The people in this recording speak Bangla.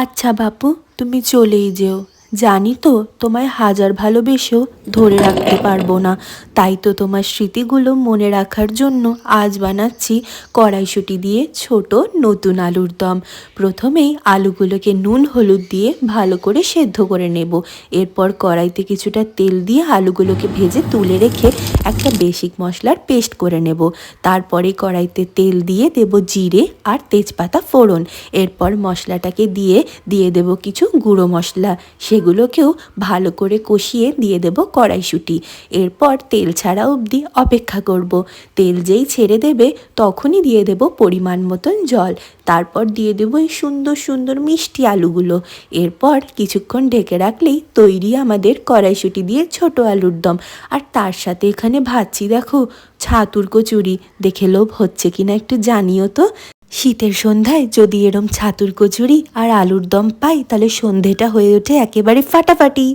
আচ্ছা বাপু, তুমি চলেই যেও। জানি তো তোমায় হাজার ভালোবেসেও ধরে রাখতে পারবো না। তাই তো তোমার স্মৃতিগুলো মনে রাখার জন্য আজ বানাচ্ছি কড়াইশুঁটি দিয়ে ছোট নতুন আলুর দম। প্রথমেই আলুগুলোকে নুন হলুদ দিয়ে ভালো করে সেদ্ধ করে নেব। এরপর কড়াইতে কিছুটা তেল দিয়ে আলুগুলোকে ভেজে তুলে রেখে একটা বেসিক মশলার পেস্ট করে নেব। তারপরে কড়াইতে তেল দিয়ে দেব জিরে আর তেজপাতা ফোড়ন। এরপর মশলাটাকে দিয়ে দেব কিছু গুঁড়ো মশলা, সেগুলোকেও ভালো করে কষিয়ে দিয়ে দেব কড়াইশুঁটি। এরপর তেল ছাড়া অবধি অপেক্ষা করব। তেল যেই ছেড়ে দেবে তখনই দিয়ে দেব পরিমাণ মতন জল। তারপর দিয়ে দেবো এই সুন্দর সুন্দর মিষ্টি আলুগুলো। এরপর কিছুক্ষণ ঢেকে রাখলেই তৈরি আমাদের কড়াইশুঁটি দিয়ে ছোট আলুর দম। আর তার সাথে এখানে ভাজছি দেখো ছাতুর কচুরি। দেখে লোভ হচ্ছে কিনা একটু জানিও তো। শীতের সন্ধ্যায় যদি এরম ছাতুর কচুরি আর আলুর দম পাই তাহলে সন্ধেটা হয়ে ওঠে একেবারে ফাটাফাটি।